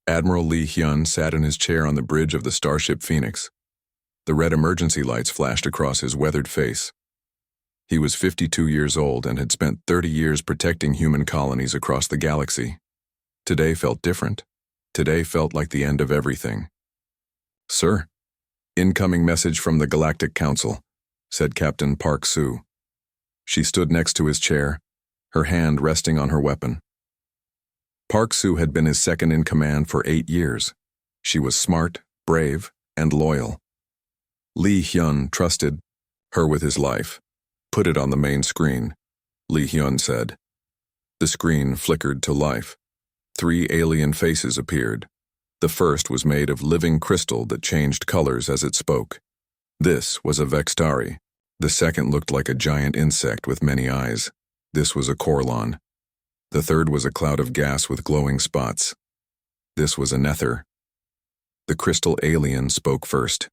Admiral Lee Hyun sat in his chair on the bridge of the starship Phoenix. The red emergency lights flashed across his weathered face. He was 52 years old and had spent 30 years protecting human colonies across the galaxy. Today felt different. Today felt like the end of everything. "Sir, incoming message from the Galactic Council," said Captain Park Soo. She stood next to his chair, her hand resting on her weapon. Park Soo had been his second in command for 8 years. She was smart, brave, and loyal. Lee Hyun trusted her with his life. "Put it on the main screen," Lee Hyun said. The screen flickered to life. 3 alien faces appeared. The first was made of living crystal that changed colors as it spoke. This was a Vextari. The second looked like a giant insect with many eyes. This was a Corlon. The third was a cloud of gas with glowing spots. This was a Nether. The crystal alien spoke first.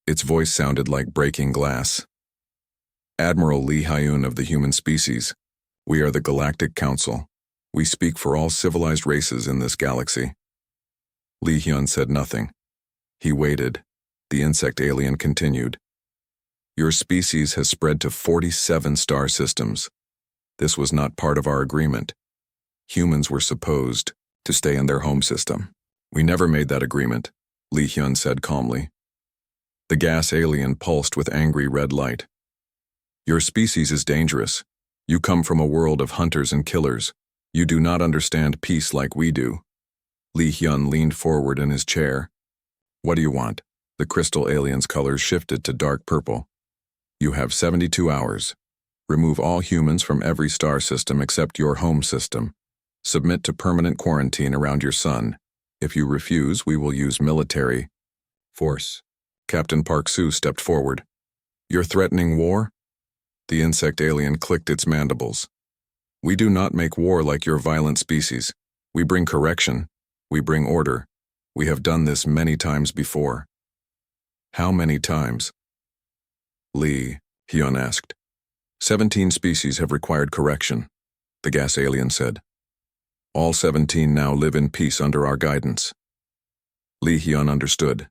Its voice sounded like breaking glass. "Admiral Lee Hyun of the human species, we are the Galactic Council. We speak for all civilized races in this galaxy." Lee Hyun said nothing. He waited. The insect alien continued. "Your species has spread to 47 star systems. This was not part of our agreement. Humans were supposed to stay in their home system. We never made that agreement," Lee Hyun said calmly. The gas alien pulsed with angry red light. "Your species is dangerous. You come from a world of hunters and killers. You do not understand peace like we do." Lee Hyun leaned forward in his chair. "What do you want?" The crystal alien's colors shifted to dark purple. "You have 72 hours. Remove all humans from every star system except your home system. Submit to permanent quarantine around your sun. If you refuse, we will use military force." Captain Park Soo stepped forward. "You're threatening war?" The insect alien clicked its mandibles. "We do not make war like your violent species. We bring correction. We bring order. We have done this many times before." "How many times?" Lee Hyun asked. 17 species have required correction," the gas alien said. "All 17 now live in peace under our guidance." Lee Hyun understood.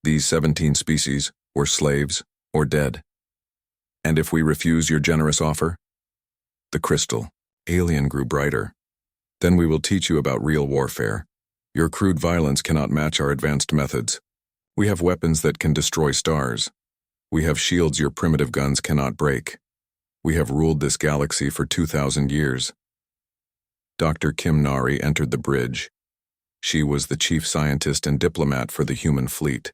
These 17 species were slaves or dead. "And if we refuse your generous offer?" The crystal alien grew brighter. "Then we will teach you about real warfare. Your crude violence cannot match our advanced methods. We have weapons that can destroy stars. We have shields your primitive guns cannot break. We have ruled this galaxy for 2,000 years." Dr. Kim Nari entered the bridge. She was the chief scientist and diplomat for the human fleet.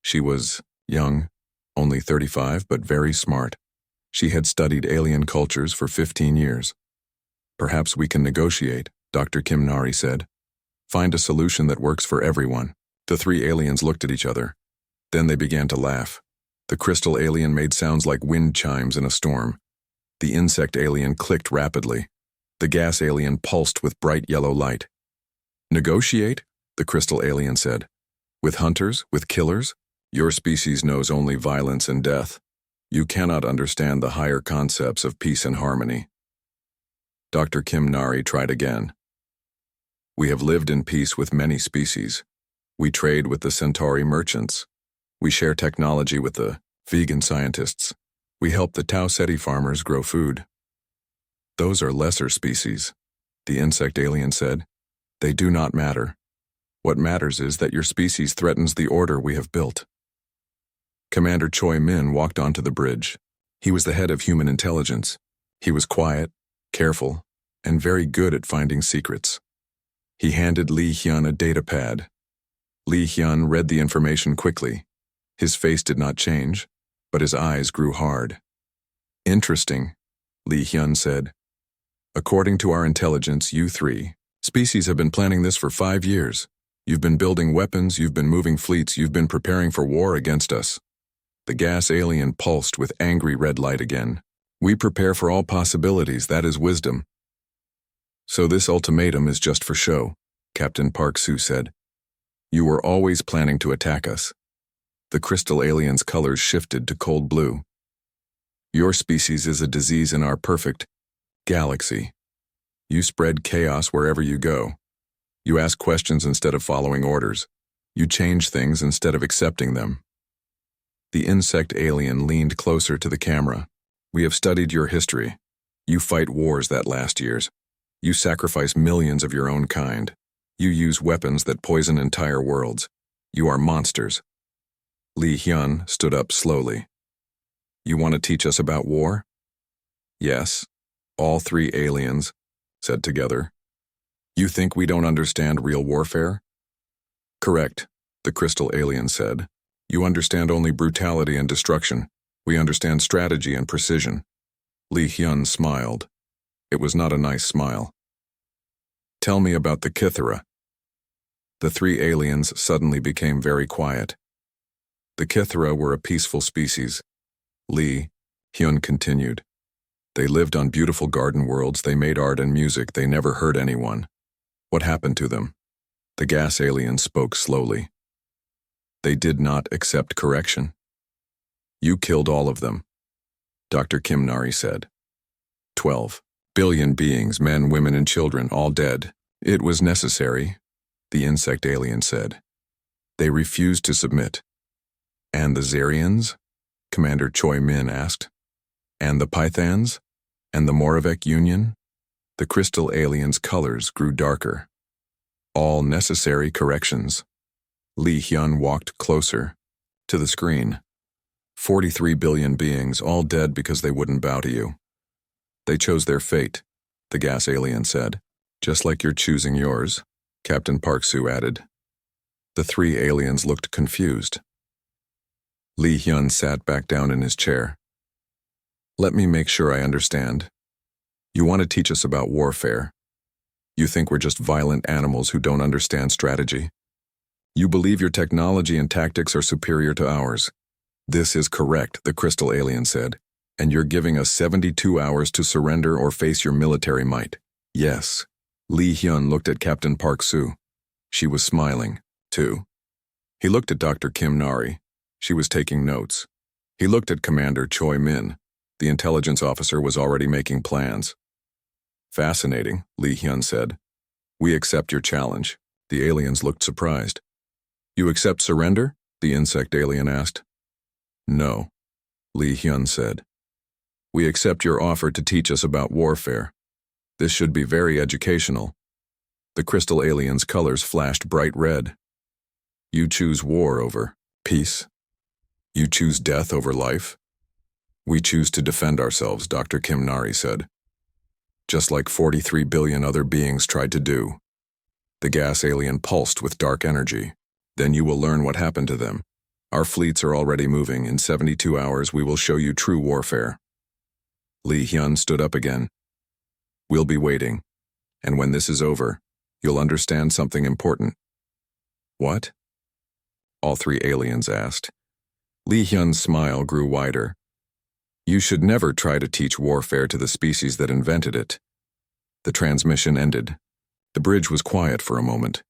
She was young, only 35, but very smart. She had studied alien cultures for 15 years. "Perhaps we can negotiate," Dr. Kim Nari said. "Find a solution that works for everyone." The 3 aliens looked at each other. Then they began to laugh. The crystal alien made sounds like wind chimes in a storm. The insect alien clicked rapidly. The gas alien pulsed with bright yellow light. "Negotiate?" the crystal alien said. "With hunters? With killers? Your species knows only violence and death. You cannot understand the higher concepts of peace and harmony." Dr. Kim Nari tried again. "We have lived in peace with many species. We trade with the Centauri merchants. We share technology with the vegan scientists. We help the Tau Ceti farmers grow food." "Those are lesser species," the insect alien said. "They do not matter. What matters is that your species threatens the order we have built." Commander Choi Min walked onto the bridge. He was the head of human intelligence. He was quiet, careful, and very good at finding secrets. He handed Lee Hyun a data pad. Lee Hyun read the information quickly. His face did not change, but his eyes grew hard. "Interesting," Lee Hyun said. "According to our intelligence, you 3 species have been planning this for 5 years. You've been building weapons, you've been moving fleets, you've been preparing for war against us." The gas alien pulsed with angry red light again. "We prepare for all possibilities, that is wisdom." "So this ultimatum is just for show," Captain Park Soo said. "You were always planning to attack us." The crystal alien's colors shifted to cold blue. "Your species is a disease in our perfect galaxy. You spread chaos wherever you go. You ask questions instead of following orders. You change things instead of accepting them. The insect alien leaned closer to the camera. We have studied your history. You fight wars that last years. You sacrifice millions of your own kind. You use weapons that poison entire worlds. You are monsters. Li Hyun stood up slowly. You want to teach us about war? Yes, all three aliens said together. You think we don't understand real warfare? Correct, the crystal alien said. You understand only brutality and destruction. We understand strategy and precision. Li Hyun smiled. It was not a nice smile. Tell me about the Kithara. The three aliens suddenly became very quiet. The Kithara were a peaceful species. Li Hyun continued. They lived on beautiful garden worlds, they made art and music, they never hurt anyone. What happened to them? The gas alien spoke slowly. They did not accept correction. You killed all of them, Dr. Kim Nari said. 12 billion beings, men, women, and children, all dead. It was necessary, the insect alien said. They refused to submit. And the Zarians? Commander Choi Min asked. And the Pythons? And the Moravec Union? The crystal alien's colors grew darker. All necessary corrections. Li Hyun walked closer to the screen. 43 billion beings, all dead because they wouldn't bow to you. They chose their fate, the gas alien said. Just like you're choosing yours, Captain Park Soo added. The three aliens looked confused. Li Hyun sat back down in his chair. Let me make sure I understand. You want to teach us about warfare. You think we're just violent animals who don't understand strategy. You believe your technology and tactics are superior to ours. This is correct, the crystal alien said. And you're giving us 72 hours to surrender or face your military might. Yes. Li Hyun looked at Captain Park Soo. She was smiling, too. He looked at Dr. Kim Nari. She was taking notes. He looked at Commander Choi Min. The intelligence officer was already making plans. Fascinating, Li Hyun said. We accept your challenge. The aliens looked surprised. You accept surrender? The insect alien asked. No, Li Hyun said. We accept your offer to teach us about warfare. This should be very educational. The crystal alien's colors flashed bright red. You choose war over peace. You choose death over life. We choose to defend ourselves, Dr. Kim Nari said. Just like 43 billion other beings tried to do. The gas alien pulsed with dark energy. Then you will learn what happened to them. Our fleets are already moving. In 72 hours, we will show you true warfare. Li Hyun stood up again. We'll be waiting. And when this is over, you'll understand something important. What? All three aliens asked. Li Hyun's smile grew wider. You should never try to teach warfare to the species that invented it. The transmission ended. The bridge was quiet for a moment.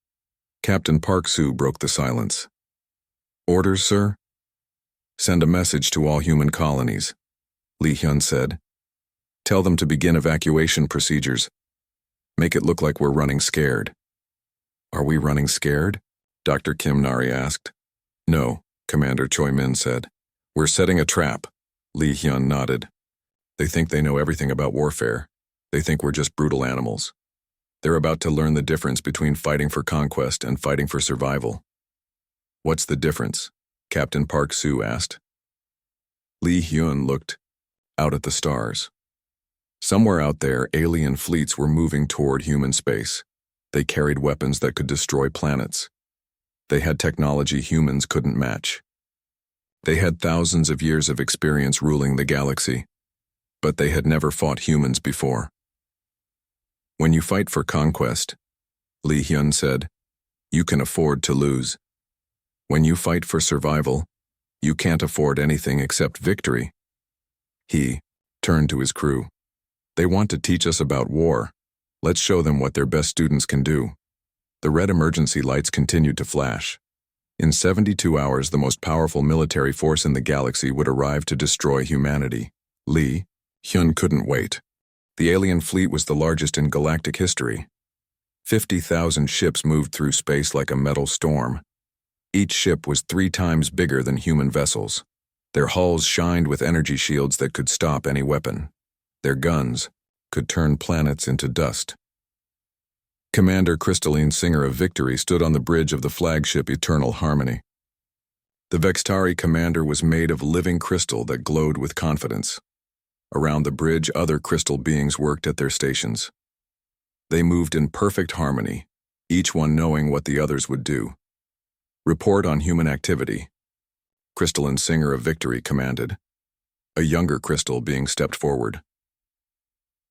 Captain Park Soo broke the silence. Orders, sir? Send a message to all human colonies, Li Hyun said. Tell them to begin evacuation procedures. Make it look like we're running scared. Are we running scared? Dr. Kim Nari asked. No, Commander Choi Min said. We're setting a trap. Li Hyun nodded. They think they know everything about warfare. They think we're just brutal animals. They're about to learn the difference between fighting for conquest and fighting for survival. What's the difference? Captain Park Soo asked. Li Hyun looked out at the stars. Somewhere out there, alien fleets were moving toward human space. They carried weapons that could destroy planets. They had technology humans couldn't match. They had thousands of years of experience ruling the galaxy, but they had never fought humans before. When you fight for conquest, Li Hyun said, you can afford to lose. When you fight for survival, you can't afford anything except victory. He turned to his crew. They want to teach us about war. Let's show them what their best students can do. The red emergency lights continued to flash. In 72 hours, the most powerful military force in the galaxy would arrive to destroy humanity. Li Hyun couldn't wait. The alien fleet was the largest in galactic history. 50,000 ships moved through space like a metal storm. Each ship was 3 times bigger than human vessels. Their hulls shined with energy shields that could stop any weapon. Their guns could turn planets into dust. Commander Crystalline Singer of Victory stood on the bridge of the flagship Eternal Harmony. The Vextari commander was made of living crystal that glowed with confidence. Around the bridge, other crystal beings worked at their stations. They moved in perfect harmony, each one knowing what the others would do. Report on human activity. Crystalline Singer of Victory commanded. A younger crystal being stepped forward.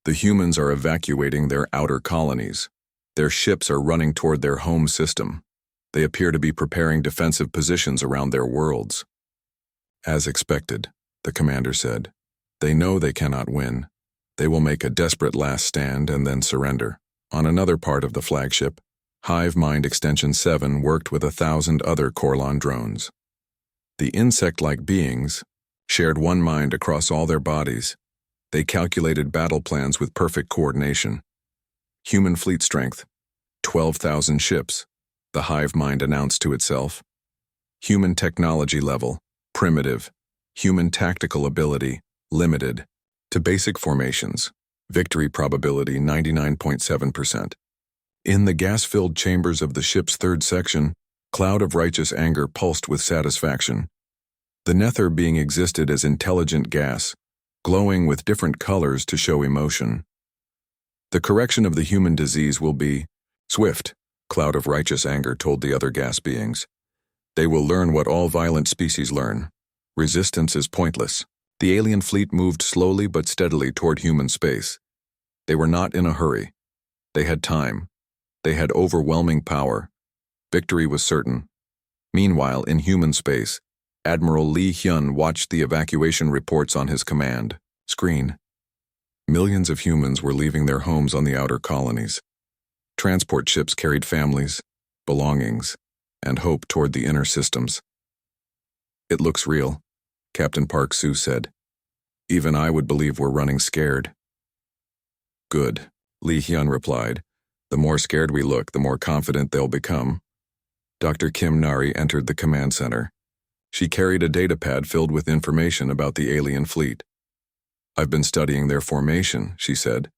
The humans are evacuating their outer colonies. Their ships are running toward their home system. They appear to be preparing defensive positions around their worlds. As expected, the commander said. They know they cannot win. They will make a desperate last stand and then surrender. On another part of the flagship, Hive Mind Extension 7 worked with 1,000 other Corlon drones. The insect-like beings shared one mind across all their bodies. They calculated battle plans with perfect coordination. Human fleet strength, 12,000 ships, the hive mind announced to itself. Human technology level, primitive. Human tactical ability, limited. To basic formations, victory probability 99.7%. In the gas-filled chambers of the ship's third section, cloud of righteous anger pulsed with satisfaction. The nether being existed as intelligent gas, glowing with different colors to show emotion. The correction of the human disease will be swift, cloud of righteous anger told the other gas beings. They will learn what all violent species learn. Resistance is pointless. The alien fleet moved slowly but steadily toward human space. They were not in a hurry. They had time. They had overwhelming power. Victory was certain. Meanwhile, in human space, Admiral Lee Hyun watched the evacuation reports on his command screen. Millions of humans were leaving their homes on the outer colonies. Transport ships carried families, belongings, and hope toward the inner systems. It looks real, Captain Park Soo said. Even I would believe we're running scared. Good, Lee Hyun replied. The more scared we look, the more confident they'll become. Dr. Kim Nari entered the command center. She carried a datapad filled with information about the alien fleet. I've been studying their formation, she said.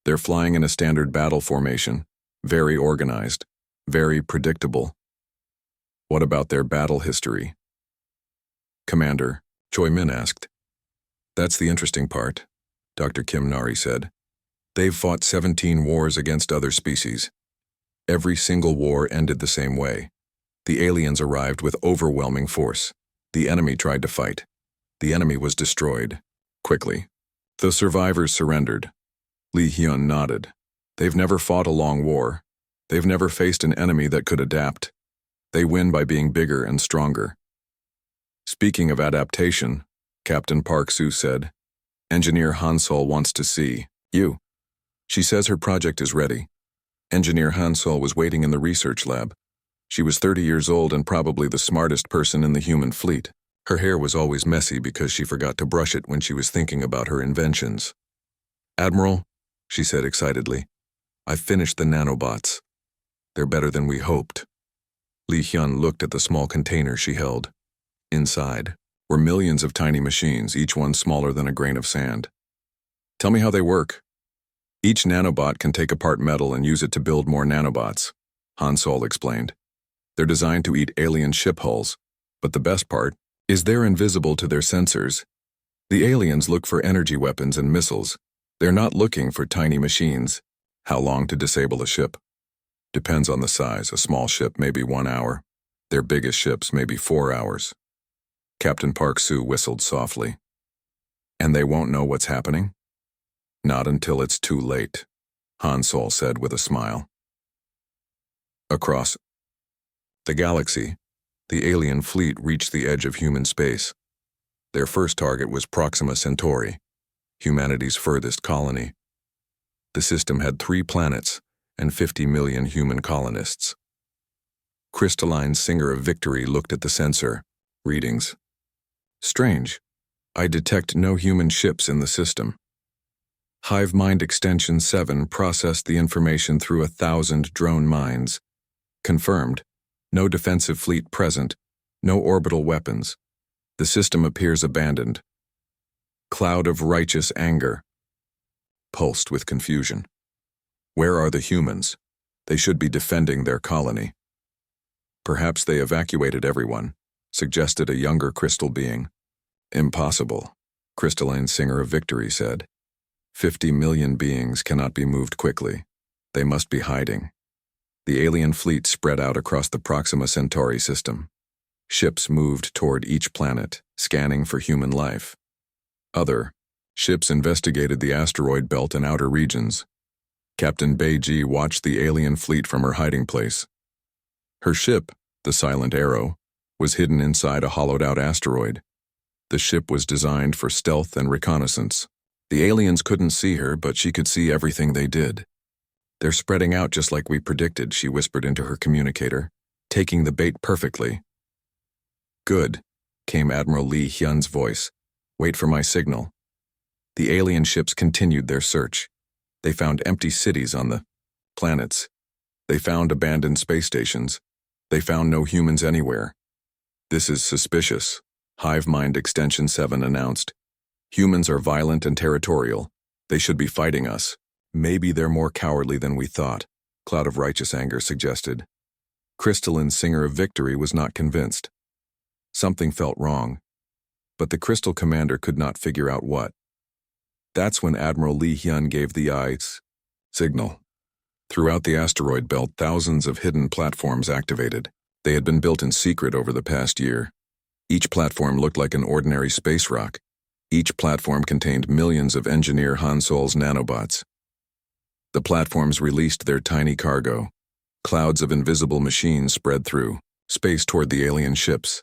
They're flying in a standard battle formation, very organized, very predictable. What about their battle history? Commander, Choi Min asked. That's the interesting part, Dr. Kim Nari said. They've fought 17 wars against other species. Every single war ended the same way. The aliens arrived with overwhelming force. The enemy tried to fight. The enemy was destroyed. Quickly. The survivors surrendered. Lee Hyun nodded. They've never fought a long war. They've never faced an enemy that could adapt. They win by being bigger and stronger. Speaking of adaptation, Captain Park Soo said, Engineer Hansol wants to see you. She says her project is ready. Engineer Hansol was waiting in the research lab. She was 30 years old and probably the smartest person in the human fleet. Her hair was always messy because she forgot to brush it when she was thinking about her inventions. Admiral, she said excitedly, I've finished the nanobots. They're better than we hoped. Lee Hyun looked at the small container she held. Inside were millions of tiny machines, each one smaller than a grain of sand. Tell me how they work. Each nanobot can take apart metal and use it to build more nanobots, Hansol explained. They're designed to eat alien ship hulls, but the best part is they're invisible to their sensors. The aliens look for energy weapons and missiles. They're not looking for tiny machines. How long to disable a ship? Depends on the size. A small ship may be 1 hour. Their biggest ships may be 4 hours. Captain Park Soo whistled softly. And they won't know what's happening? Not until it's too late, Hansol said with a smile. Across the galaxy, the alien fleet reached the edge of human space. Their first target was Proxima Centauri, humanity's furthest colony. The system had 3 planets and 50 million human colonists. Crystalline Singer of Victory looked at the sensor. Readings. Strange. I detect no human ships in the system. Hive Mind Extension 7 processed the information through 1,000 drone minds. Confirmed. No defensive fleet present. No orbital weapons. The system appears abandoned. Cloud of righteous anger. Pulsed with confusion. Where are the humans? They should be defending their colony. Perhaps they evacuated everyone, suggested a younger crystal being. Impossible, Crystalline Singer of Victory said. 50 million beings cannot be moved quickly. They must be hiding. The alien fleet spread out across the Proxima Centauri system. Ships moved toward each planet, scanning for human life. Other ships investigated the asteroid belt and outer regions. Captain Beiji watched the alien fleet from her hiding place. Her ship, the Silent Arrow, was hidden inside a hollowed-out asteroid. The ship was designed for stealth and reconnaissance. The aliens couldn't see her, but she could see everything they did. They're spreading out just like we predicted, she whispered into her communicator, taking the bait perfectly. Good, came Admiral Lee Hyun's voice. Wait for my signal. The alien ships continued their search. They found empty cities on the planets. They found abandoned space stations. They found no humans anywhere. This is suspicious, Hive Mind Extension 7 announced. Humans are violent and territorial. They should be fighting us. Maybe they're more cowardly than we thought, Cloud of Righteous Anger suggested. Crystalline Singer of Victory was not convinced. Something felt wrong, but the Crystal Commander could not figure out what. That's when Admiral Lee Hyun gave the eyes signal. Throughout the asteroid belt, thousands of hidden platforms activated. They had been built in secret over the past year. Each platform looked like an ordinary space rock. Each platform contained millions of Engineer Han Sol's nanobots. The platforms released their tiny cargo. Clouds of invisible machines spread through space toward the alien ships.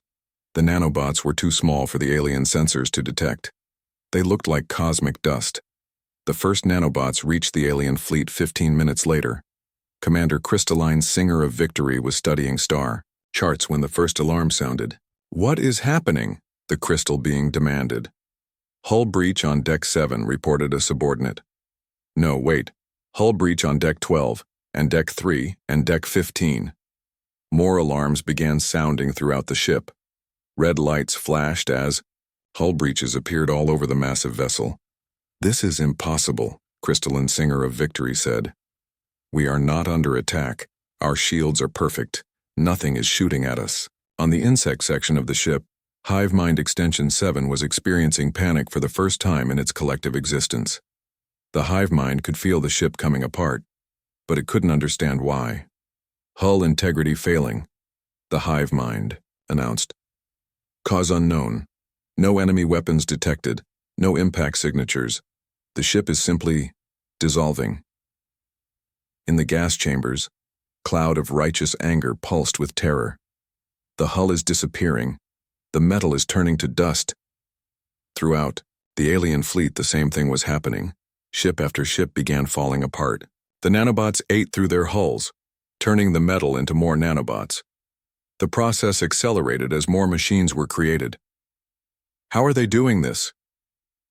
The nanobots were too small for the alien sensors to detect. They looked like cosmic dust. The first nanobots reached the alien fleet 15 minutes later. Commander Crystalline Singer of Victory was studying star charts when the first alarm sounded. What is happening? The crystal being demanded. Hull breach on Deck 7, reported a subordinate. No, wait. Hull breach on Deck 12, and Deck 3, and Deck 15. More alarms began sounding throughout the ship. Red lights flashed as hull breaches appeared all over the massive vessel. This is impossible, Crystalline Singer of Victory said. We are not under attack. Our shields are perfect. Nothing is shooting at us. On the insect section of the ship, Hive Mind Extension 7 was experiencing panic for the first time in its collective existence. The hive mind could feel the ship coming apart, but it couldn't understand why. Hull integrity failing, the hive mind announced. Cause unknown. No enemy weapons detected. No impact signatures. The ship is simply dissolving. In the gas chambers, Cloud of Righteous Anger pulsed with terror. The hull is disappearing. The metal is turning to dust. Throughout the alien fleet, the same thing was happening. Ship after ship began falling apart. The nanobots ate through their hulls, turning the metal into more nanobots. The process accelerated as more machines were created. How are they doing this?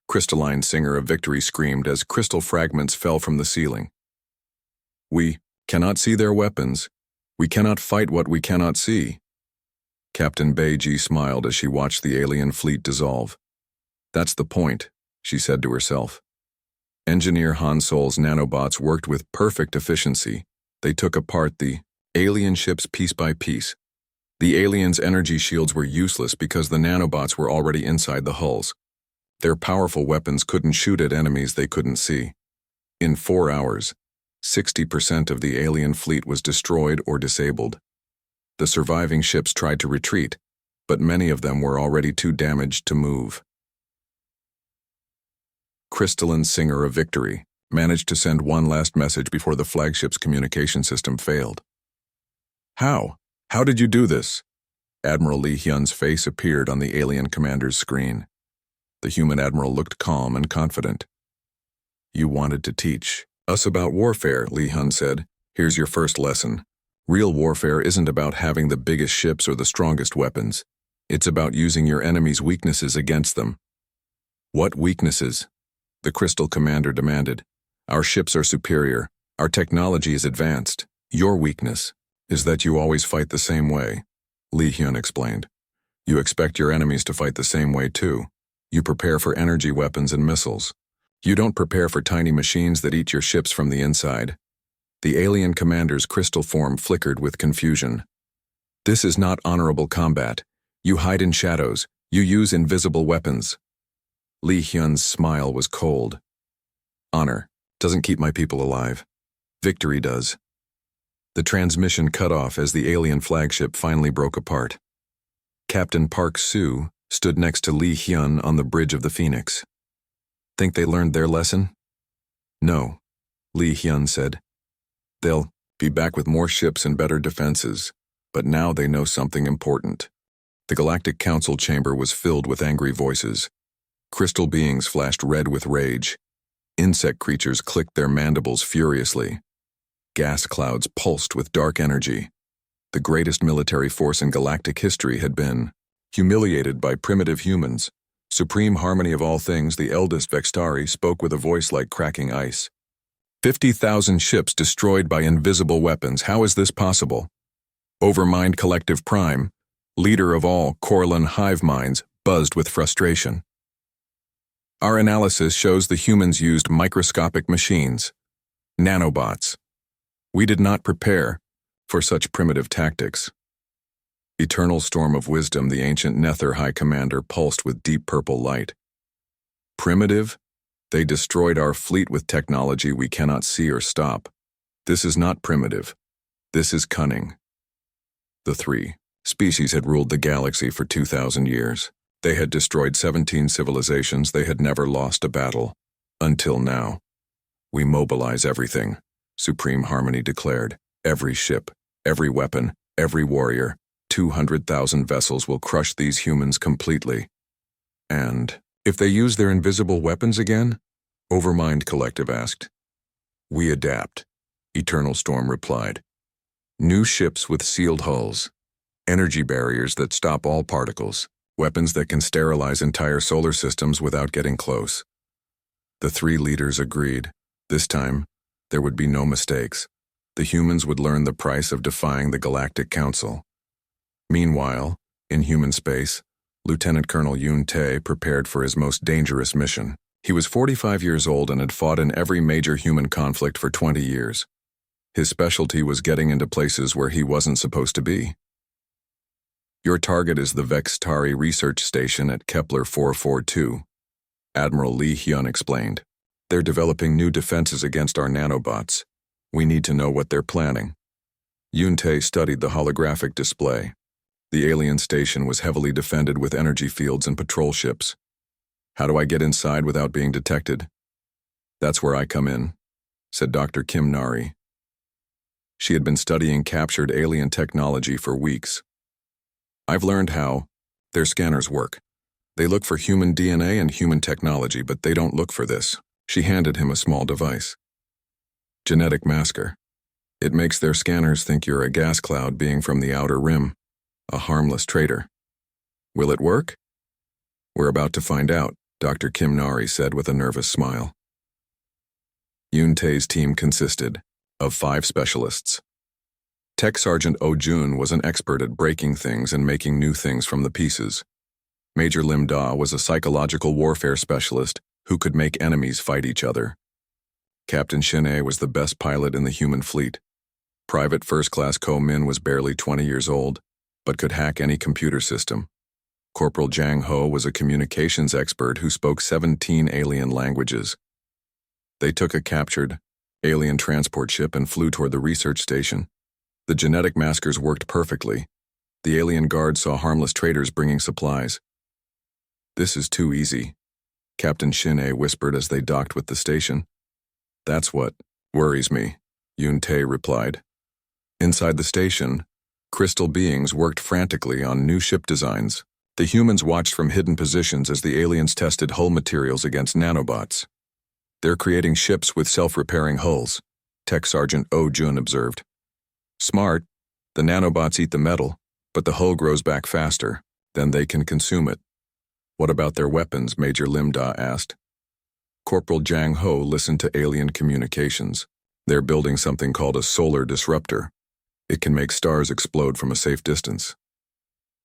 Crystalline Singer of Victory screamed as crystal fragments fell from the ceiling. We cannot see their weapons. We cannot fight what we cannot see. Captain Beiji smiled as she watched the alien fleet dissolve. That's the point, she said to herself. Engineer Han Sol's nanobots worked with perfect efficiency. They took apart the alien ships piece by piece. The aliens' energy shields were useless because the nanobots were already inside the hulls. Their powerful weapons couldn't shoot at enemies they couldn't see. In 4 hours, 60% of the alien fleet was destroyed or disabled. The surviving ships tried to retreat, but many of them were already too damaged to move. Crystalline Singer of Victory managed to send one last message before the flagship's communication system failed. How? How did you do this? Admiral Lee Hyun's face appeared on the alien commander's screen. The human admiral looked calm and confident. You wanted to teach us about warfare, Lee Hyun said. Here's your first lesson. Real warfare isn't about having the biggest ships or the strongest weapons. It's about using your enemy's weaknesses against them. What weaknesses? The Crystal Commander demanded. Our ships are superior. Our technology is advanced. Your weakness is that you always fight the same way, Li Hyun explained. You expect your enemies to fight the same way too. You prepare for energy weapons and missiles. You don't prepare for tiny machines that eat your ships from the inside. The alien commander's crystal form flickered with confusion. This is not honorable combat. You hide in shadows. You use invisible weapons. Li Hyun's smile was cold. Honor doesn't keep my people alive. Victory does. The transmission cut off as the alien flagship finally broke apart. Captain Park Soo stood next to Li Hyun on the bridge of the Phoenix. Think they learned their lesson? No, Li Hyun said. They'll be back with more ships and better defenses, but now they know something important. The Galactic Council chamber was filled with angry voices. Crystal beings flashed red with rage. Insect creatures clicked their mandibles furiously. Gas clouds pulsed with dark energy. The greatest military force in galactic history had been humiliated by primitive humans. Supreme harmony of all things, the eldest Vextari spoke with a voice like cracking ice. 50,000 ships destroyed by invisible weapons. How is this possible? Overmind Collective Prime, leader of all Corlin hive minds, buzzed with frustration. Our analysis shows the humans used microscopic machines, nanobots. We did not prepare for such primitive tactics. Eternal Storm of Wisdom, the ancient Nether High Commander, pulsed with deep purple light. Primitive? They destroyed our fleet with technology we cannot see or stop. This is not primitive. This is cunning. The three species had ruled the galaxy for 2,000 years. They had destroyed 17 civilizations. They had never lost a battle. Until now. We mobilize everything, Supreme Harmony declared. Every ship, every weapon, every warrior. 200,000 vessels will crush these humans completely. And if they use their invisible weapons again? Overmind Collective asked. We adapt, Eternal Storm replied. New ships with sealed hulls. Energy barriers that stop all particles. Weapons that can sterilize entire solar systems without getting close. The three leaders agreed. This time, there would be no mistakes. The humans would learn the price of defying the Galactic Council. Meanwhile, in human space, Lieutenant Colonel Yoon Tae prepared for his most dangerous mission. He was 45 years old and had fought in every major human conflict for 20 years. His specialty was getting into places where he wasn't supposed to be. Your target is the Vextari Research Station at Kepler 442, Admiral Li Hyun explained. They're developing new defenses against our nanobots. We need to know what they're planning. Yoon Tae studied the holographic display. The alien station was heavily defended with energy fields and patrol ships. How do I get inside without being detected? That's where I come in, said Dr. Kim Nari. She had been studying captured alien technology for weeks. I've learned how their scanners work. They look for human DNA and human technology, but they don't look for this. She handed him a small device. Genetic masker. It makes their scanners think you're a gas cloud being from the outer rim, a harmless traitor. Will it work? We're about to find out, Dr. Kim Nari said with a nervous smile. Yoon Tae's team consisted of 5 specialists. Tech Sergeant Oh Jun was an expert at breaking things and making new things from the pieces. Major Lim Da was a psychological warfare specialist who could make enemies fight each other. Captain Shin-ae was the best pilot in the human fleet. Private First Class Ko Min was barely 20 years old, but could hack any computer system. Corporal Jang Ho was a communications expert who spoke 17 alien languages. They took a captured alien transport ship and flew toward the research station. The genetic maskers worked perfectly. The alien guards saw harmless traders bringing supplies. This is too easy, Captain Shin-ae whispered as they docked with the station. That's what worries me, Yoon Tae replied. Inside the station, crystal beings worked frantically on new ship designs. The humans watched from hidden positions as the aliens tested hull materials against nanobots. They're creating ships with self-repairing hulls, Tech Sergeant Oh Jun observed. Smart, the nanobots eat the metal, but the hull grows back faster, then they can consume it. What about their weapons? Major Lim Da asked. Corporal Jang Ho listened to alien communications. They're building something called a solar disruptor. It can make stars explode from a safe distance.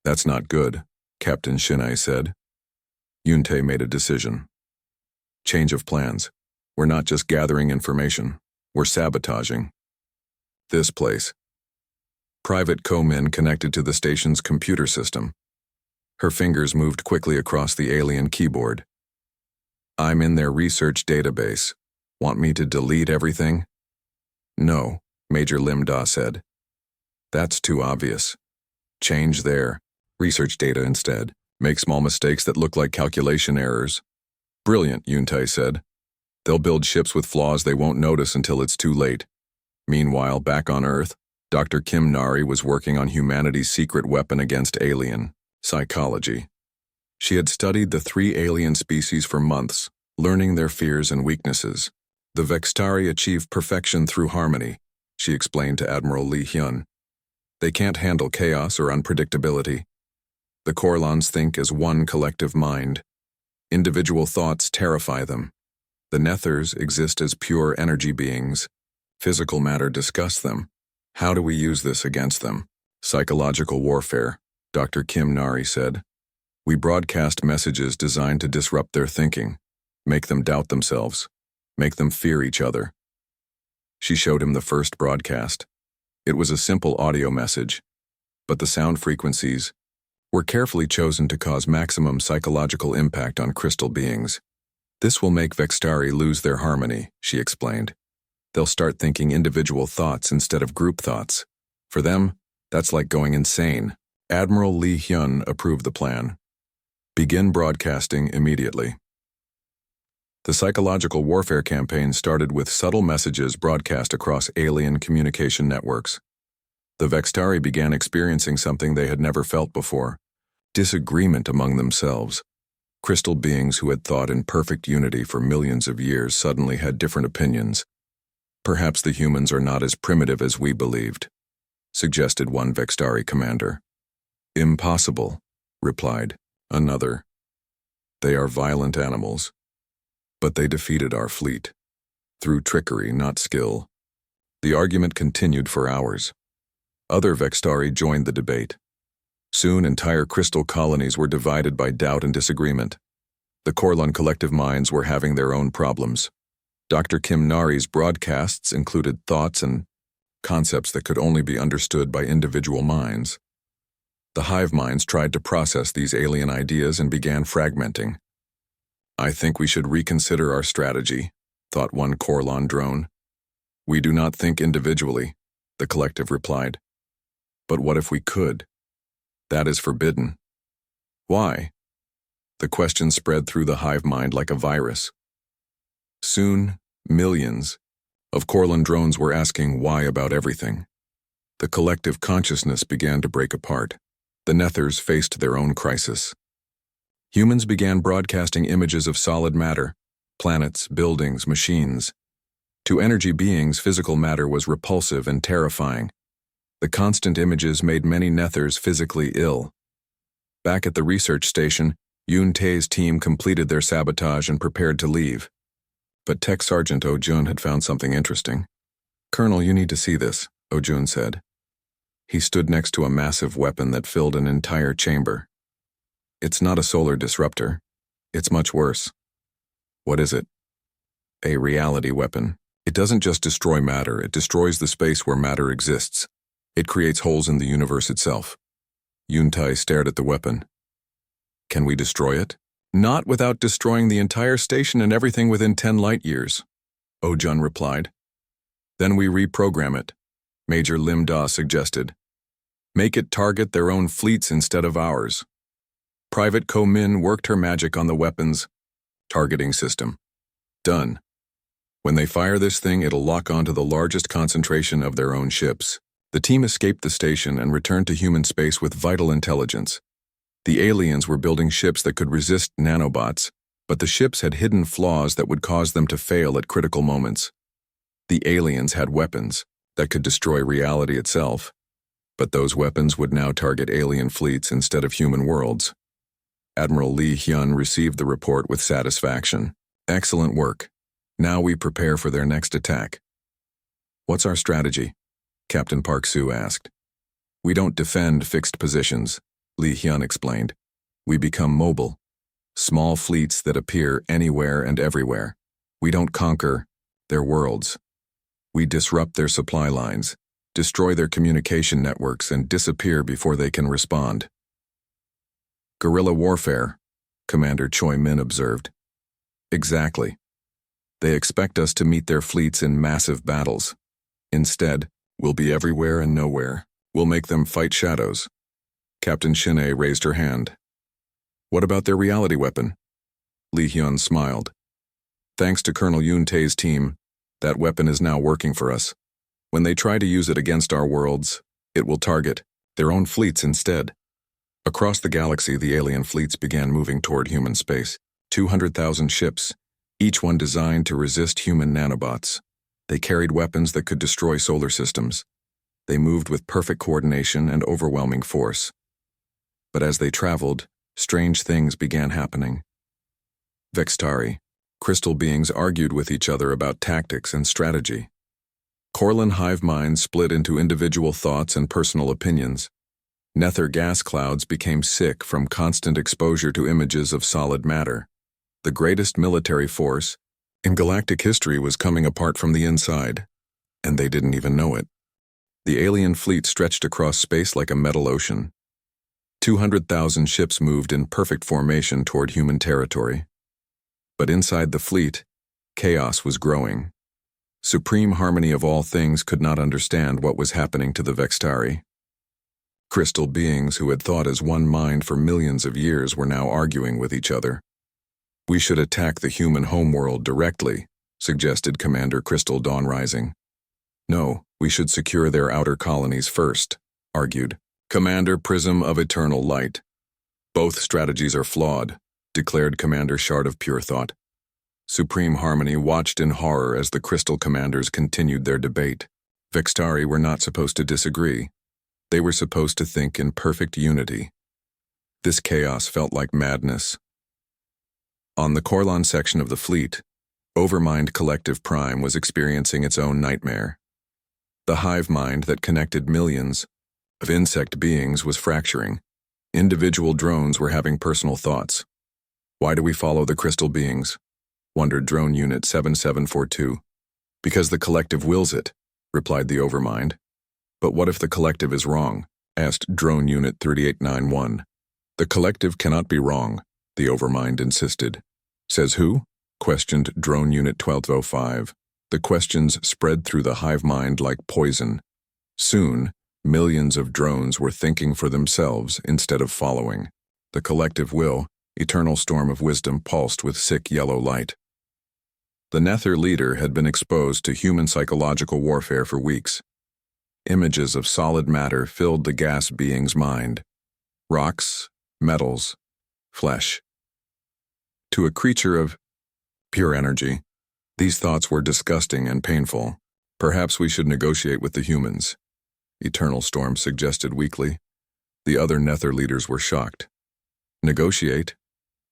That's not good, Captain Shinai said. Yuntae made a decision. Change of plans. We're not just gathering information. We're sabotaging. This place. Private Ko-Min connected to the station's computer system. Her fingers moved quickly across the alien keyboard. I'm in their research database. Want me to delete everything? No, Major Lim Da said. That's too obvious. Change their research data instead. Make small mistakes that look like calculation errors. Brilliant, Yuntae said. They'll build ships with flaws they won't notice until it's too late. Meanwhile, back on Earth, Dr. Kim Nari was working on humanity's secret weapon against alien psychology. She had studied the 3 alien species for months, learning their fears and weaknesses. The Vextari achieve perfection through harmony, she explained to Admiral Lee Hyun. They can't handle chaos or unpredictability. The Korlons think as one collective mind. Individual thoughts terrify them. The Nethers exist as pure energy beings. Physical matter disgusts them. How do we use this against them? Psychological warfare, Dr. Kim Nari said. We broadcast messages designed to disrupt their thinking, make them doubt themselves, make them fear each other. She showed him the first broadcast. It was a simple audio message, but the sound frequencies were carefully chosen to cause maximum psychological impact on crystal beings. This will make Vextari lose their harmony, she explained. They'll start thinking individual thoughts instead of group thoughts. For them, that's like going insane. Admiral Lee Hyun approved the plan. Begin broadcasting immediately. The psychological warfare campaign started with subtle messages broadcast across alien communication networks. The Vextari began experiencing something they had never felt before: disagreement among themselves. Crystal beings who had thought in perfect unity for millions of years suddenly had different opinions. Perhaps the humans are not as primitive as we believed, suggested one Vextari commander. Impossible, replied another. They are violent animals. But they defeated our fleet. Through trickery, not skill. The argument continued for hours. Other Vextari joined the debate. Soon, entire crystal colonies were divided by doubt and disagreement. The Korlon collective minds were having their own problems. Dr. Kim Nari's broadcasts included thoughts and concepts that could only be understood by individual minds. The hive minds tried to process these alien ideas and began fragmenting. I think we should reconsider our strategy, thought one Korlon drone. We do not think individually, the collective replied. But what if we could? That is forbidden. Why? The question spread through the hive mind like a virus. Soon, millions of Korlon drones were asking why about everything. The collective consciousness began to break apart. The Nethers faced their own crisis. Humans began broadcasting images of solid matter, planets, buildings, machines. To energy beings, physical matter was repulsive and terrifying. The constant images made many Nethers physically ill. Back at the research station, Yoon-tae's team completed their sabotage and prepared to leave. But Tech Sergeant Oh-jun had found something interesting. Colonel, you need to see this, Oh-jun said. He stood next to a massive weapon that filled an entire chamber. It's not a solar disruptor. It's much worse. What is it? A reality weapon. It doesn't just destroy matter, it destroys the space where matter exists. It creates holes in the universe itself. Yoon-tae stared at the weapon. Can we destroy it? Not without destroying the entire station and everything within 10 light years, Oh-jun replied. Then we reprogram it, Major Lim Da suggested. Make it target their own fleets instead of ours. Private Ko-min worked her magic on the weapon's targeting system. Done. When they fire this thing, it'll lock onto the largest concentration of their own ships. The team escaped the station and returned to human space with vital intelligence. The aliens were building ships that could resist nanobots, but the ships had hidden flaws that would cause them to fail at critical moments. The aliens had weapons that could destroy reality itself, but those weapons would now target alien fleets instead of human worlds. Admiral Lee Hyun received the report with satisfaction. Excellent work. Now we prepare for their next attack. What's our strategy? Captain Park Soo asked. We don't defend fixed positions, Lee Hyun explained. We become mobile. Small fleets that appear anywhere and everywhere. We don't conquer their worlds. We disrupt their supply lines, destroy their communication networks, and disappear before they can respond. Guerrilla warfare, Commander Choi Min observed. Exactly. They expect us to meet their fleets in massive battles. Instead, we'll be everywhere and nowhere. We'll make them fight shadows. Captain Shin-ae raised her hand. What about their reality weapon? Lee Hyun smiled. Thanks to Colonel Yoon Tae's team, that weapon is now working for us. When they try to use it against our worlds, it will target their own fleets instead. Across the galaxy, the alien fleets began moving toward human space. 200,000 ships, each one designed to resist human nanobots. They carried weapons that could destroy solar systems. They moved with perfect coordination and overwhelming force. But as they traveled, strange things began happening. Vextari, crystal beings, argued with each other about tactics and strategy. Corlin hive minds split into individual thoughts and personal opinions. Nether gas clouds became sick from constant exposure to images of solid matter. The greatest military force in galactic history was coming apart from the inside, and they didn't even know it. The alien fleet stretched across space like a metal ocean. 200,000 ships moved in perfect formation toward human territory. But inside the fleet, chaos was growing. Supreme Harmony of all things could not understand what was happening to the Vextari. Crystal beings who had thought as one mind for millions of years were now arguing with each other. We should attack the human homeworld directly, suggested Commander Crystal Dawn Rising. No, we should secure their outer colonies first, argued Commander Prism of Eternal Light. Both strategies are flawed, declared Commander Shard of Pure Thought. Supreme Harmony watched in horror as the Crystal Commanders continued their debate. Vextari were not supposed to disagree. They were supposed to think in perfect unity. This chaos felt like madness. On the Corlon section of the fleet, Overmind Collective Prime was experiencing its own nightmare. The hive mind that connected millions of insect beings was fracturing. Individual drones were having personal thoughts. Why do we follow the crystal beings? Wondered Drone Unit 7742. Because the collective wills it, replied the Overmind. But what if the collective is wrong? Asked Drone Unit 3891. The collective cannot be wrong, the Overmind insisted. Says who? Questioned Drone Unit 1205. The questions spread through the hive mind like poison. Soon, millions of drones were thinking for themselves instead of following. The collective will, eternal storm of wisdom, pulsed with sick yellow light. The Nether leader had been exposed to human psychological warfare for weeks. Images of solid matter filled the gas being's mind. Rocks, metals, flesh. To a creature of pure energy, these thoughts were disgusting and painful. Perhaps we should negotiate with the humans, Eternal Storm suggested weakly. The other Nether leaders were shocked. Negotiate?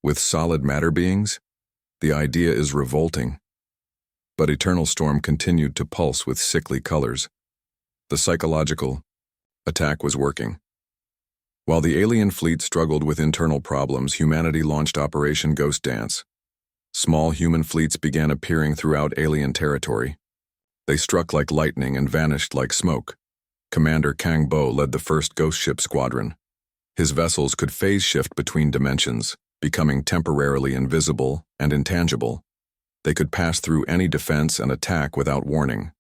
With solid matter beings? The idea is revolting. But Eternal Storm continued to pulse with sickly colors. The psychological attack was working. While the alien fleet struggled with internal problems, humanity launched Operation Ghost Dance. Small human fleets began appearing throughout alien territory. They struck like lightning and vanished like smoke. Commander Kang Bo led the first ghost ship squadron. His vessels could phase shift between dimensions, becoming temporarily invisible and intangible. They could pass through any defense and attack without warning.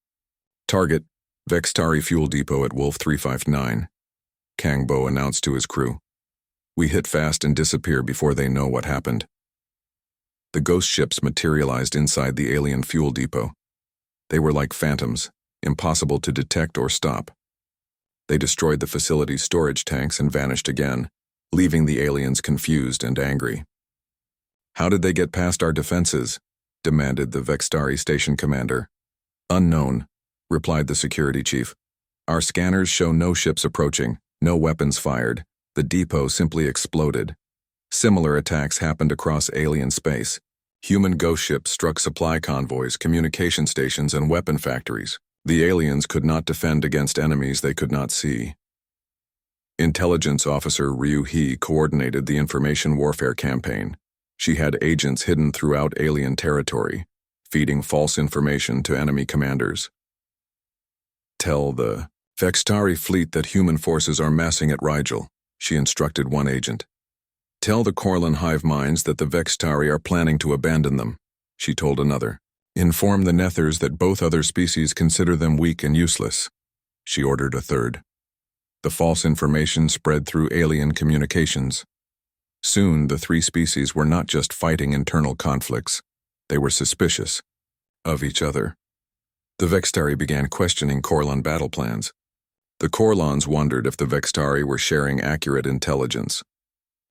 Target: Vextari Fuel Depot at Wolf 359. Kang Bo announced to his crew. We hit fast and disappear before they know what happened. The ghost ships materialized inside the alien fuel depot. They were like phantoms, impossible to detect or stop. They destroyed the facility's storage tanks and vanished again, leaving the aliens confused and angry. How did they get past our defenses? Demanded the Vextari station commander. Unknown, replied the security chief. Our scanners show no ships approaching, no weapons fired. The depot simply exploded. Similar attacks happened across alien space. Human ghost ships struck supply convoys, communication stations, and weapon factories. The aliens could not defend against enemies they could not see. Intelligence Officer Ryu He coordinated the information warfare campaign. She had agents hidden throughout alien territory, feeding false information to enemy commanders. Tell the Vextari fleet that human forces are massing at Rigel, she instructed one agent. Tell the Corlin hive minds that the Vextari are planning to abandon them, she told another. Inform the Nethers that both other species consider them weak and useless, she ordered a third. The false information spread through alien communications. Soon, the three species were not just fighting internal conflicts, they were suspicious of each other. The Vextari began questioning Corlon battle plans. The Corlons wondered if the Vextari were sharing accurate intelligence.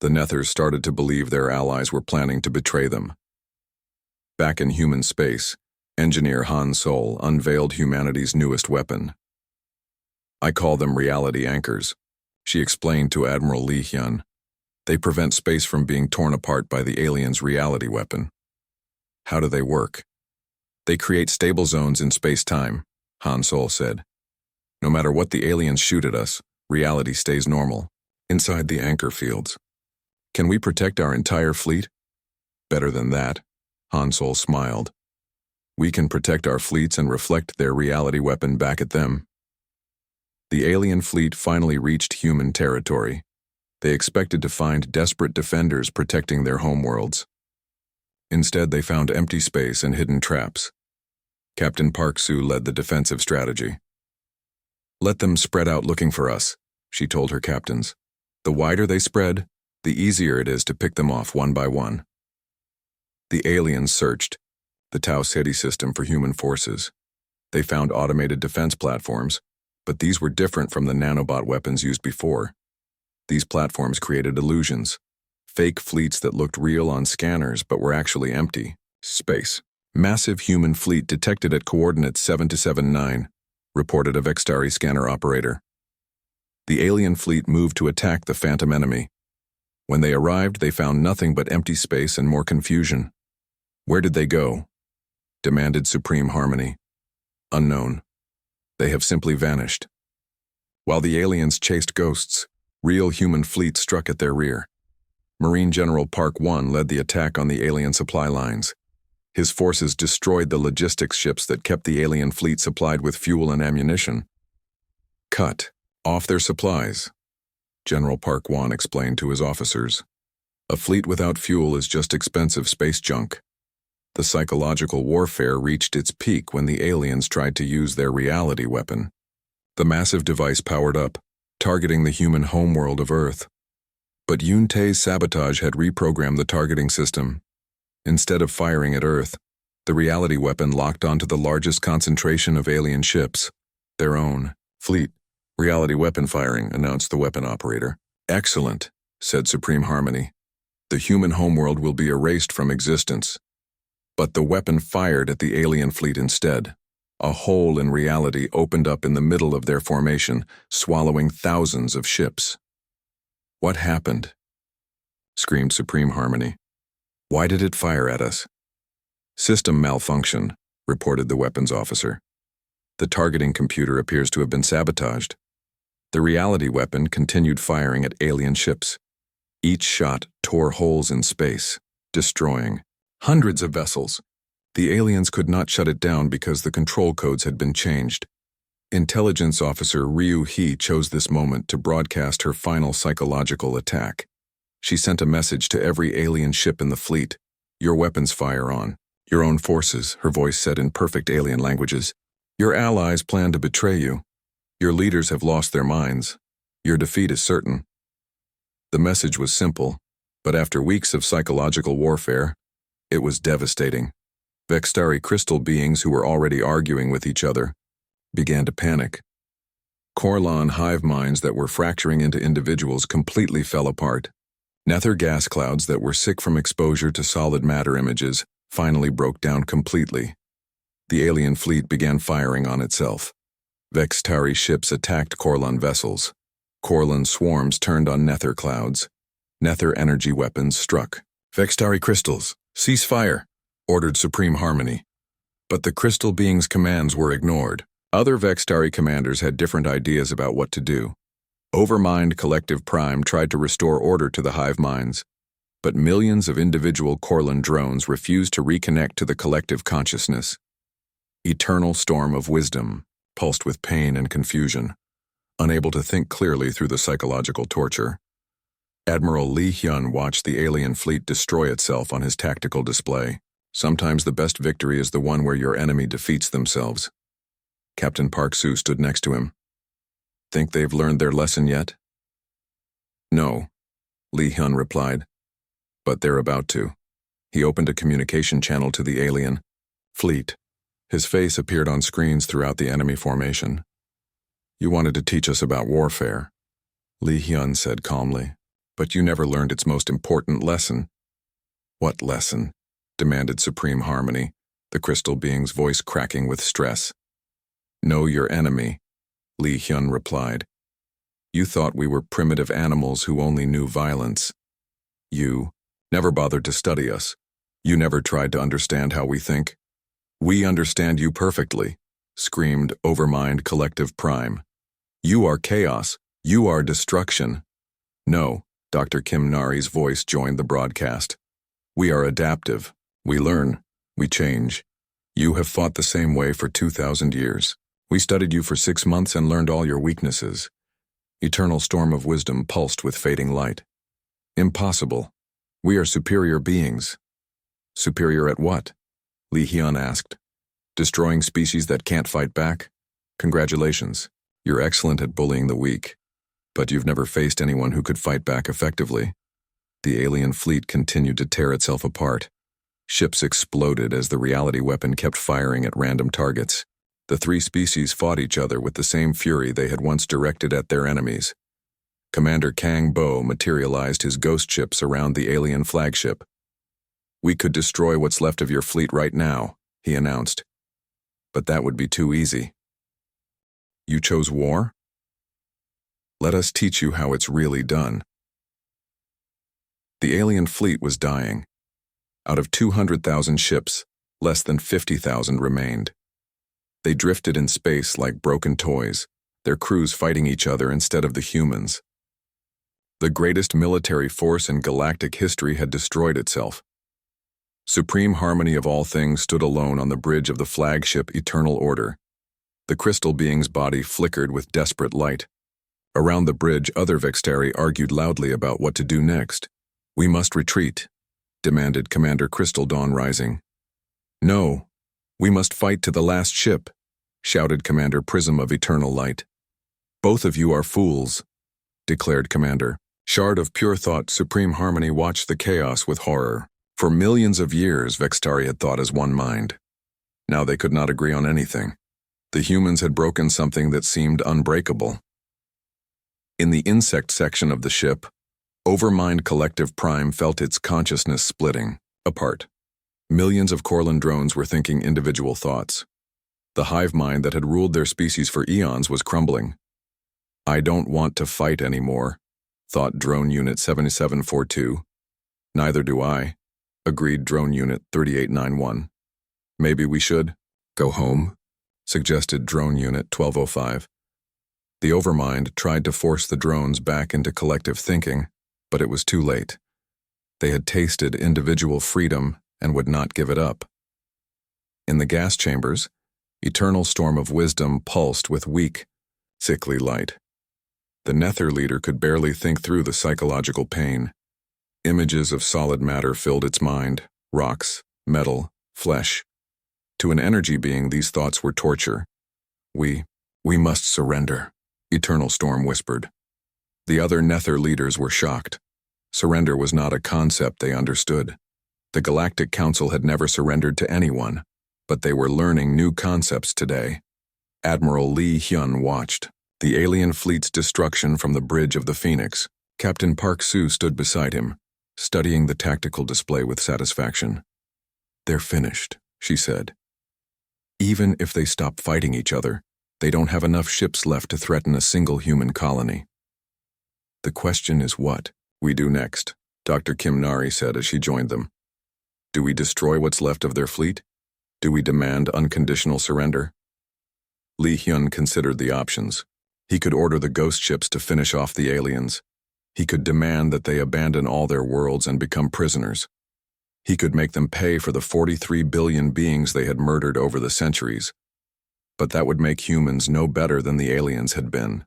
The Nethers started to believe their allies were planning to betray them. Back in human space, engineer Han Sol unveiled humanity's newest weapon. I call them reality anchors, she explained to Admiral Li Hyun. They prevent space from being torn apart by the aliens' reality weapon. How do they work? They create stable zones in space-time, Han Sol said. No matter what the aliens shoot at us, reality stays normal, inside the anchor fields. Can we protect our entire fleet? Better than that, Han Sol smiled. We can protect our fleets and reflect their reality weapon back at them. The alien fleet finally reached human territory. They expected to find desperate defenders protecting their homeworlds. Instead, they found empty space and hidden traps. Captain Park Soo led the defensive strategy. Let them spread out looking for us, she told her captains. The wider they spread, the easier it is to pick them off one by one. The aliens searched the Tau Ceti system for human forces. They found automated defense platforms, but these were different from the nanobot weapons used before. These platforms created illusions, fake fleets that looked real on scanners but were actually empty. Space. Massive human fleet detected at coordinates 7279, reported a Vextari scanner operator. The alien fleet moved to attack the phantom enemy. When they arrived, they found nothing but empty space and more confusion. Where did they go? Demanded Supreme Harmony. Unknown. They have simply vanished. While the aliens chased ghosts, real human fleet struck at their rear. Marine General Park 1 led the attack on the alien supply lines. His forces destroyed the logistics ships that kept the alien fleet supplied with fuel and ammunition. Cut off their supplies, General Park 1 explained to his officers. A fleet without fuel is just expensive space junk. The psychological warfare reached its peak when the aliens tried to use their reality weapon. The massive device powered up, targeting the human homeworld of Earth. But Yun-Tae's sabotage had reprogrammed the targeting system. Instead of firing at Earth, the reality weapon locked onto the largest concentration of alien ships, their own fleet. Reality weapon firing, announced the weapon operator. Excellent, said Supreme Harmony. The human homeworld will be erased from existence. But the weapon fired at the alien fleet instead. A hole in reality opened up in the middle of their formation, swallowing thousands of ships. What happened? Screamed Supreme Harmony. Why did it fire at us? System malfunction, reported the weapons officer. The targeting computer appears to have been sabotaged. The reality weapon continued firing at alien ships. Each shot tore holes in space, destroying hundreds of vessels. The aliens could not shut it down because the control codes had been changed. Intelligence Officer Ryu He chose this moment to broadcast her final psychological attack. She sent a message to every alien ship in the fleet. Your weapons fire on your own forces, her voice said in perfect alien languages. Your allies plan to betray you. Your leaders have lost their minds. Your defeat is certain. The message was simple, but after weeks of psychological warfare, it was devastating. Vextari crystal beings who were already arguing with each other began to panic. Corlon hive minds that were fracturing into individuals completely fell apart. Nether gas clouds that were sick from exposure to solid matter images finally broke down completely. The alien fleet began firing on itself. Vextari ships attacked Corlon vessels. Corlon swarms turned on Nether clouds. Nether energy weapons struck. Vextari crystals, cease fire, ordered Supreme Harmony. But the crystal being's commands were ignored. Other Vextari commanders had different ideas about what to do. Overmind Collective Prime tried to restore order to the hive minds, but millions of individual Corlin drones refused to reconnect to the collective consciousness. Eternal Storm of Wisdom pulsed with pain and confusion, unable to think clearly through the psychological torture. Admiral Li Hyun watched the alien fleet destroy itself on his tactical display. Sometimes the best victory is the one where your enemy defeats themselves. Captain Park Soo stood next to him. Think they've learned their lesson yet? No, Li Hyun replied. But they're about to. He opened a communication channel to the alien fleet. His face appeared on screens throughout the enemy formation. You wanted to teach us about warfare, Li Hyun said calmly, but you never learned its most important lesson. What lesson? Demanded Supreme Harmony, the crystal being's voice cracking with stress. Know your enemy, Li Hyun replied. You thought we were primitive animals who only knew violence. You never bothered to study us. You never tried to understand how we think. We understand you perfectly, screamed Overmind Collective Prime. You are chaos. You are destruction. No, Dr. Kim Nari's voice joined the broadcast. We are adaptive. We learn. We change. You have fought the same way for 2,000 years. We studied you for 6 months and learned all your weaknesses. Eternal Storm of Wisdom pulsed with fading light. Impossible. We are superior beings. Superior at what? Li Hyun asked. Destroying species that can't fight back? Congratulations. You're excellent at bullying the weak. But you've never faced anyone who could fight back effectively. The alien fleet continued to tear itself apart. Ships exploded as the reality weapon kept firing at random targets. The three species fought each other with the same fury they had once directed at their enemies. Commander Kang Bo materialized his ghost ships around the alien flagship. We could destroy what's left of your fleet right now, he announced. But that would be too easy. You chose war? Let us teach you how it's really done. The alien fleet was dying. Out of 200,000 ships, less than 50,000 remained. They drifted in space like broken toys, their crews fighting each other instead of the humans. The greatest military force in galactic history had destroyed itself. Supreme Harmony of all things stood alone on the bridge of the flagship Eternal Order. The crystal being's body flickered with desperate light. Around the bridge, other Vextari argued loudly about what to do next. We must retreat, demanded Commander Crystal Dawn Rising. No, we must fight to the last ship, shouted Commander Prism of Eternal Light. Both of you are fools, declared Commander. Shard of Pure Thought Supreme Harmony watched the chaos with horror. For millions of years, Vextari had thought as one mind. Now they could not agree on anything. The humans had broken something that seemed unbreakable. In the insect section of the ship, Overmind Collective Prime felt its consciousness splitting apart. Millions of Corlin drones were thinking individual thoughts. The hive mind that had ruled their species for eons was crumbling. I don't want to fight anymore, thought Drone Unit 7742. Neither do I, agreed Drone Unit 3891. Maybe we should go home, suggested Drone Unit 1205. The Overmind tried to force the drones back into collective thinking, but it was too late. They had tasted individual freedom and would not give it up. In the gas chambers, Eternal Storm of Wisdom pulsed with weak, sickly light. The Nether leader could barely think through the psychological pain. Images of solid matter filled its mind, rocks, metal, flesh. To an energy being, these thoughts were torture. We must surrender, Eternal Storm whispered. The other Nether leaders were shocked. Surrender was not a concept they understood. The Galactic Council had never surrendered to anyone, but they were learning new concepts today. Admiral Li Hyun watched the alien fleet's destruction from the bridge of the Phoenix. Captain Park Soo stood beside him, studying the tactical display with satisfaction. They're finished, she said. Even if they stop fighting each other, they don't have enough ships left to threaten a single human colony. The question is what we do next, Dr. Kim Nari said as she joined them. Do we destroy what's left of their fleet? Do we demand unconditional surrender? Li Hyun considered the options. He could order the ghost ships to finish off the aliens. He could demand that they abandon all their worlds and become prisoners. He could make them pay for the 43 billion beings they had murdered over the centuries. But that would make humans no better than the aliens had been.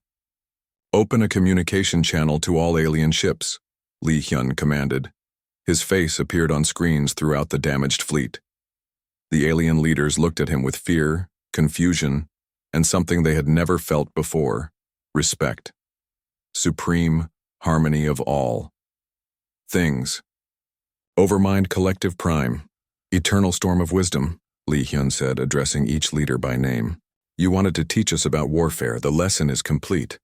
Open a communication channel to all alien ships, Li Hyun commanded. His face appeared on screens throughout the damaged fleet. The alien leaders looked at him with fear, confusion, and something they had never felt before: respect. Supreme harmony of all things. Overmind Collective Prime, Eternal Storm of Wisdom, Li Hyun said, addressing each leader by name. You wanted to teach us about warfare. The lesson is complete.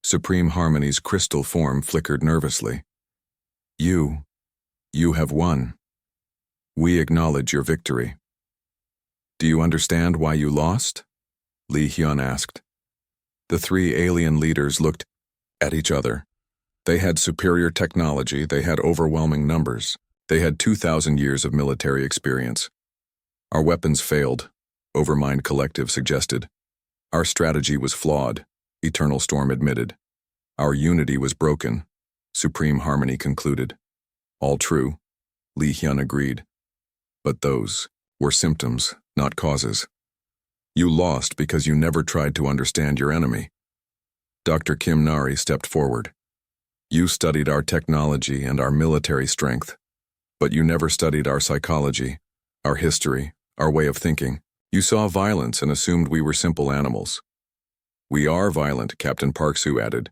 Supreme Harmony's crystal form flickered nervously. You have won. We acknowledge your victory. Do you understand why you lost? Li Hyun asked. The three alien leaders looked at each other. They had superior technology, they had overwhelming numbers, they had 2,000 years of military experience. Our weapons failed, Overmind Collective suggested. Our strategy was flawed, Eternal Storm admitted. Our unity was broken, Supreme Harmony concluded. All true, Li Hyun agreed. But those were symptoms, not causes. You lost because you never tried to understand your enemy. Dr. Kim Nari stepped forward. You studied our technology and our military strength, but you never studied our psychology, our history, our way of thinking. You saw violence and assumed we were simple animals. We are violent, Captain Park-soo added,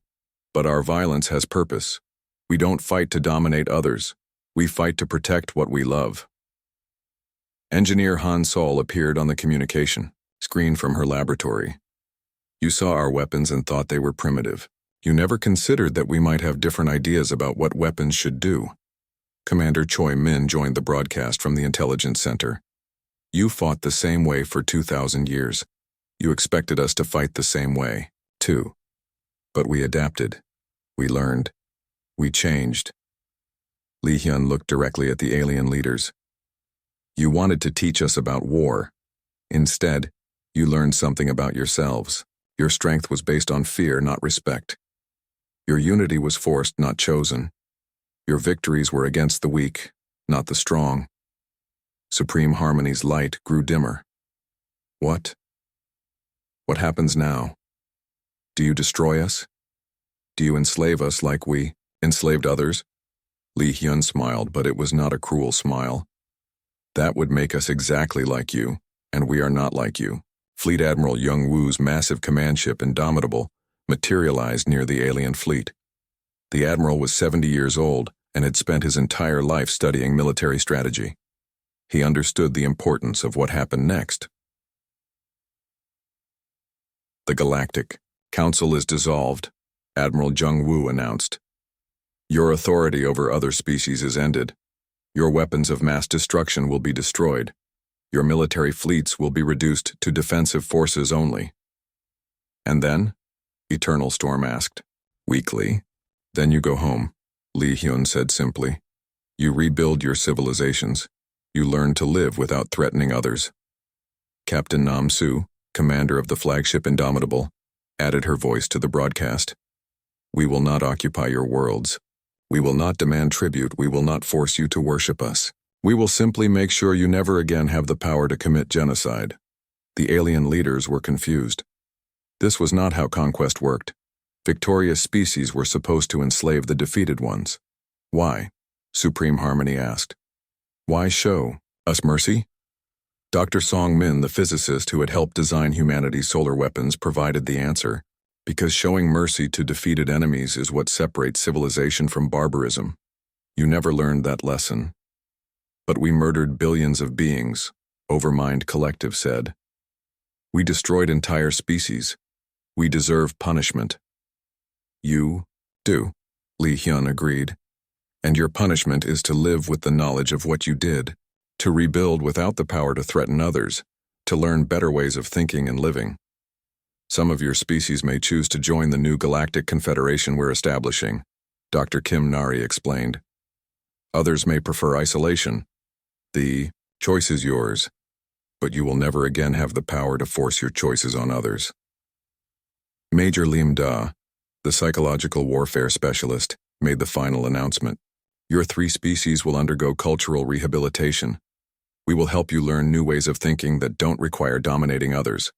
but our violence has purpose. We don't fight to dominate others. We fight to protect what we love. Engineer Han Sol appeared on the communication screen from her laboratory. You saw our weapons and thought they were primitive. You never considered that we might have different ideas about what weapons should do. Commander Choi Min joined the broadcast from the Intelligence Center. You fought the same way for 2,000 years. You expected us to fight the same way, too. But we adapted. We learned. We changed. Li Hyun looked directly at the alien leaders. You wanted to teach us about war. Instead, you learned something about yourselves. Your strength was based on fear, not respect. Your unity was forced, not chosen. Your victories were against the weak, not the strong. Supreme Harmony's light grew dimmer. What? What happens now? Do you destroy us? Do you enslave us like we enslaved others? Li Hyun smiled, but it was not a cruel smile. That would make us exactly like you, and we are not like you. Fleet Admiral Young Woo's massive command ship, Indomitable, materialized near the alien fleet. The admiral was 70 years old and had spent his entire life studying military strategy. He understood the importance of what happened next. The Galactic Council is dissolved, Admiral Jung Woo announced. Your authority over other species is ended. Your weapons of mass destruction will be destroyed. Your military fleets will be reduced to defensive forces only. And then? Eternal Storm asked. Weakly. Then you go home, Li Hyun said simply. You rebuild your civilizations. You learn to live without threatening others. Captain Nam Soo, commander of the flagship Indomitable, added her voice to the broadcast. We will not occupy your worlds. We will not demand tribute. We will not force you to worship us. We will simply make sure you never again have the power to commit genocide. The alien leaders were confused. This was not how conquest worked. Victorious species were supposed to enslave the defeated ones. Why? Supreme Harmony asked. Why show us mercy? Dr. Song Min, the physicist who had helped design humanity's solar weapons, provided the answer. Because showing mercy to defeated enemies is what separates civilization from barbarism. You never learned that lesson. But we murdered billions of beings, Overmind Collective said. We destroyed entire species. We deserve punishment. You do, Li Hyun agreed. And your punishment is to live with the knowledge of what you did, to rebuild without the power to threaten others, to learn better ways of thinking and living. Some of your species may choose to join the new galactic confederation we're establishing, Dr. Kim Nari explained. Others may prefer isolation. The choice is yours, but you will never again have the power to force your choices on others. Major Lim Da, the psychological warfare specialist, made the final announcement. Your 3 species will undergo cultural rehabilitation. We will help you learn new ways of thinking that don't require dominating others.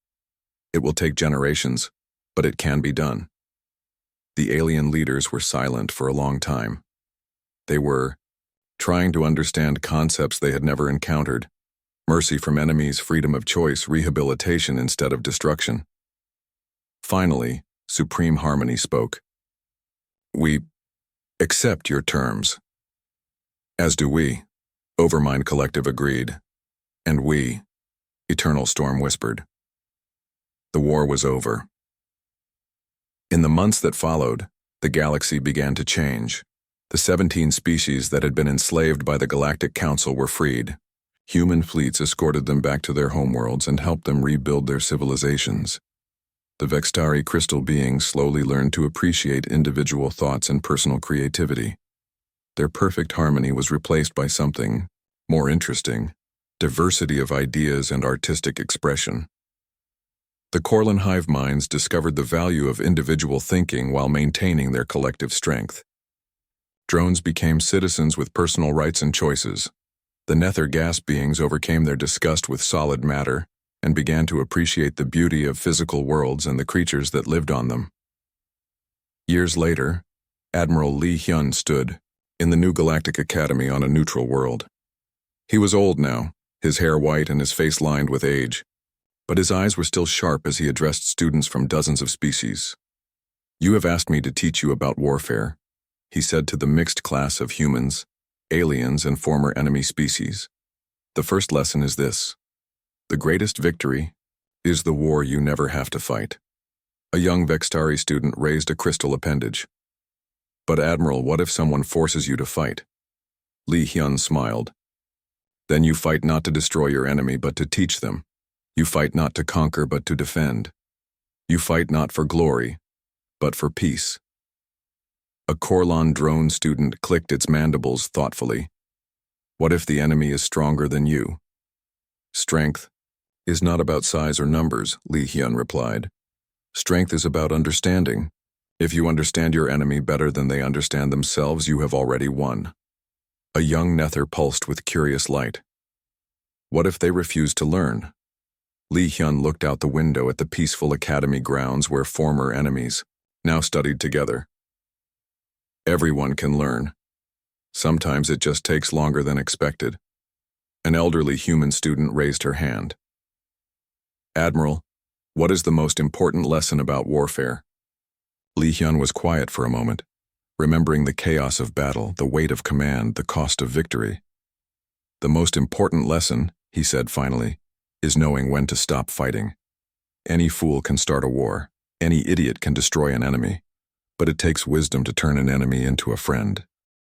It will take generations, but it can be done. The alien leaders were silent for a long time. They were trying to understand concepts they had never encountered: mercy from enemies, freedom of choice, rehabilitation instead of destruction. Finally, Supreme Harmony spoke. We accept your terms. As do we, Overmind Collective agreed. And we, Eternal Storm whispered. The war was over. In the months that followed, the galaxy began to change. The 17 species that had been enslaved by the Galactic Council were freed. Human fleets escorted them back to their homeworlds and helped them rebuild their civilizations. The Vextari crystal beings slowly learned to appreciate individual thoughts and personal creativity. Their perfect harmony was replaced by something more interesting: diversity of ideas and artistic expression. The Corlin hive minds discovered the value of individual thinking while maintaining their collective strength. Drones became citizens with personal rights and choices. The Nether gas beings overcame their disgust with solid matter and began to appreciate the beauty of physical worlds and the creatures that lived on them. Years later, Admiral Li Hyun stood in the new Galactic Academy on a neutral world. He was old now, his hair white and his face lined with age, but his eyes were still sharp as he addressed students from dozens of species. You have asked me to teach you about warfare, he said to the mixed class of humans, aliens, and former enemy species. The first lesson is this: the greatest victory is the war you never have to fight. A young Vextari student raised a crystal appendage. But Admiral, what if someone forces you to fight? Li Hyun smiled. Then you fight not to destroy your enemy, but to teach them. You fight not to conquer, but to defend. You fight not for glory, but for peace. A Corlon drone student clicked its mandibles thoughtfully. What if the enemy is stronger than you? Strength is not about size or numbers, Li Hyun replied. Strength is about understanding. If you understand your enemy better than they understand themselves, you have already won. A young Nether pulsed with curious light. What if they refuse to learn? Li Hyun looked out the window at the peaceful academy grounds where former enemies now studied together. Everyone can learn. Sometimes it just takes longer than expected. An elderly human student raised her hand. Admiral, what is the most important lesson about warfare? Li Hyun was quiet for a moment, remembering the chaos of battle, the weight of command, the cost of victory. The most important lesson, he said finally, is knowing when to stop fighting. Any fool can start a war. Any idiot can destroy an enemy. But it takes wisdom to turn an enemy into a friend.